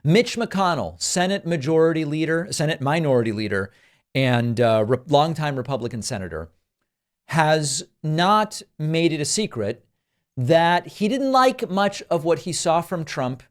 Mitch McConnell, Senate Minority Leader, and longtime Republican senator, has not made it a secret that he didn't like much of what he saw from Trump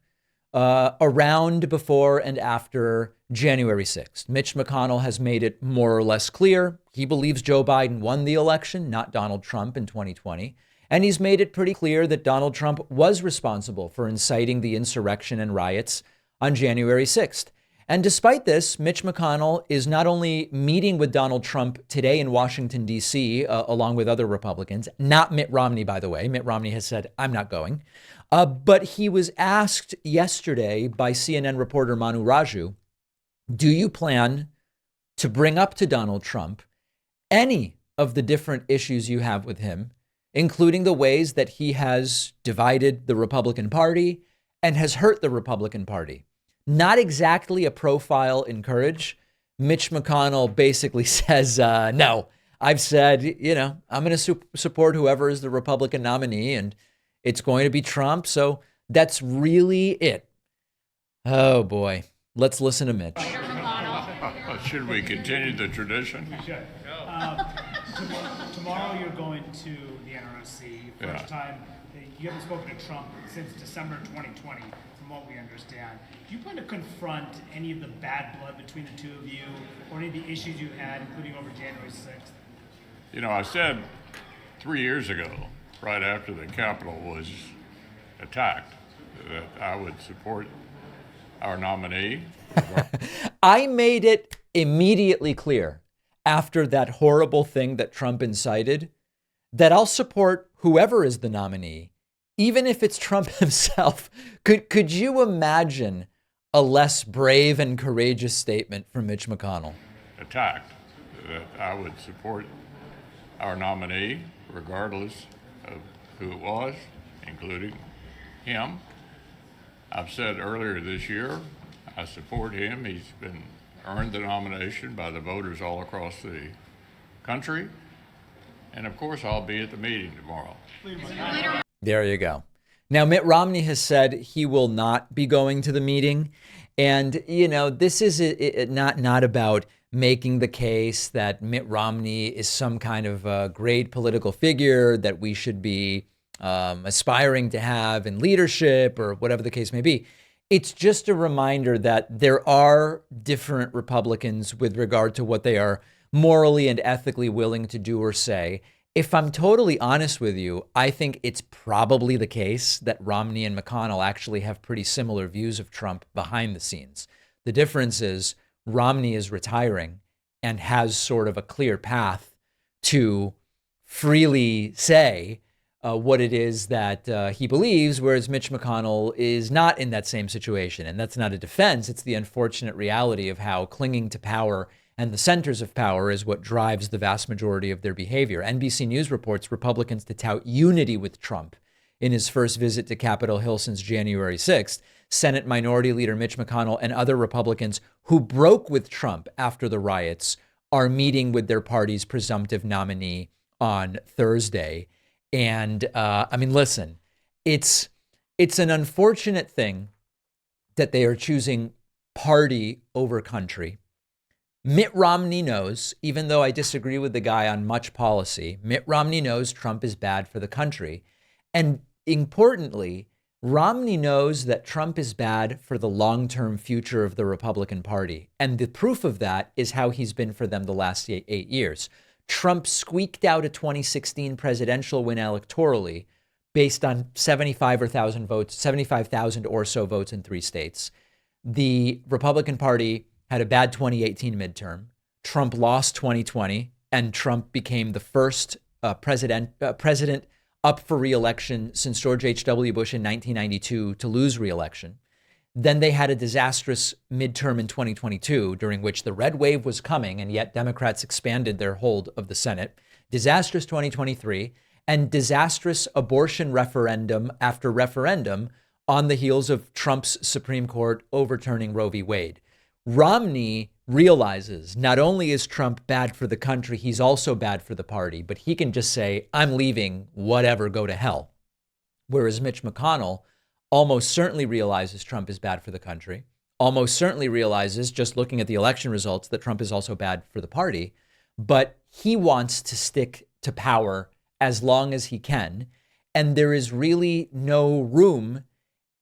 around, before, and after January 6th. Mitch McConnell has made it more or less clear he believes Joe Biden won the election, not Donald Trump in 2020. And he's made it pretty clear that Donald Trump was responsible for inciting the insurrection and riots on January 6th. And despite this, Mitch McConnell is not only meeting with Donald Trump today in Washington, D.C., along with other Republicans, not Mitt Romney, by the way. Mitt Romney has said, I'm not going. But he was asked yesterday by CNN reporter Manu Raju, do you plan to bring up to Donald Trump any of the different issues you have with him, including the ways that he has divided the Republican Party and has hurt the Republican Party? Not exactly a profile in courage. Mitch McConnell basically says, no, I've said, I'm going to support whoever is the Republican nominee, and it's going to be Trump. So that's really it. Oh, boy. Let's listen to Mitch. Should we continue the tradition? We should. Tomorrow you're going to the NRC. First time. You haven't spoken to Trump since December 2020, from what we understand. Do you plan to confront any of the bad blood between the two of you, or any of the issues you had, including over January 6th? I said 3 years ago, right after the Capitol was attacked, that I would support our nominee. I made it immediately clear after that horrible thing that Trump incited that I'll support whoever is the nominee, even if it's Trump himself. Could you imagine a less brave and courageous statement from Mitch McConnell? Attacked, that I would support our nominee, regardless of who it was, including him. I've said earlier this year, I support him. He's earned the nomination by the voters all across the country. And of course, I'll be at the meeting tomorrow. There you go. Now, Mitt Romney has said he will not be going to the meeting. And, this is not about making the case that Mitt Romney is some kind of a great political figure that we should be aspiring to have in leadership or whatever the case may be. It's just a reminder that there are different Republicans with regard to what they are morally and ethically willing to do or say. If I'm totally honest with you, I think it's probably the case that Romney and McConnell actually have pretty similar views of Trump behind the scenes. The difference is Romney is retiring and has sort of a clear path to freely say what it is that he believes, whereas Mitch McConnell is not in that same situation. And that's not a defense. It's the unfortunate reality of how clinging to power and the centers of power is what drives the vast majority of their behavior. NBC News reports Republicans to tout unity with Trump in his first visit to Capitol Hill since January 6th. Senate Minority Leader Mitch McConnell and other Republicans who broke with Trump after the riots are meeting with their party's presumptive nominee on Thursday. And listen, it's an unfortunate thing that they are choosing party over country. Mitt Romney knows, even though I disagree with the guy on much policy, Mitt Romney knows Trump is bad for the country. And importantly, Romney knows that Trump is bad for the long-term future of the Republican Party. And the proof of that is how he's been for them the last 8 years. Trump squeaked out a 2016 presidential win electorally based on 75,000 votes, 75,000 or so votes in 3 states. The Republican Party had a bad 2018 midterm. Trump lost 2020, and Trump became the first president up for re-election since George H.W. Bush in 1992 to lose re-election. Then they had a disastrous midterm in 2022, during which the red wave was coming, and yet Democrats expanded their hold of the Senate. Disastrous 2023, and disastrous abortion referendum after referendum on the heels of Trump's Supreme Court overturning Roe v. Wade. Romney realizes not only is Trump bad for the country, he's also bad for the party, but he can just say, I'm leaving, whatever, go to hell. Whereas Mitch McConnell almost certainly realizes Trump is bad for the country, almost certainly realizes, just looking at the election results, that Trump is also bad for the party. But he wants to stick to power as long as he can. And there is really no room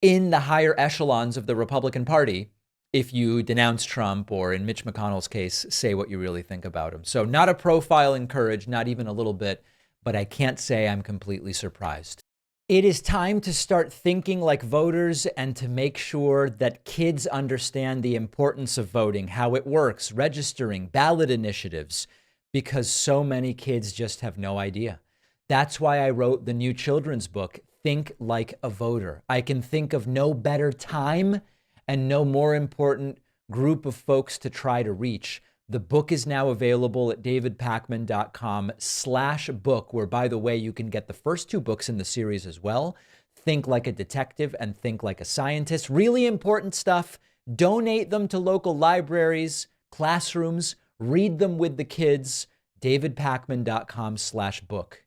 in the higher echelons of the Republican Party if you denounce Trump, or in Mitch McConnell's case, say what you really think about him. So not a profile in courage, not even a little bit, but I can't say I'm completely surprised. It is time to start thinking like voters and to make sure that kids understand the importance of voting, how it works, registering, ballot initiatives, because so many kids just have no idea. That's why I wrote the new children's book, Think Like a Voter. I can think of no better time and no more important group of folks to try to reach. The book is now available at davidpakman.com/book, where, by the way, you can get the first 2 books in the series as well. Think Like a Detective and Think Like a Scientist. Really important stuff. Donate them to local libraries, classrooms, read them with the kids. davidpakman.com/book.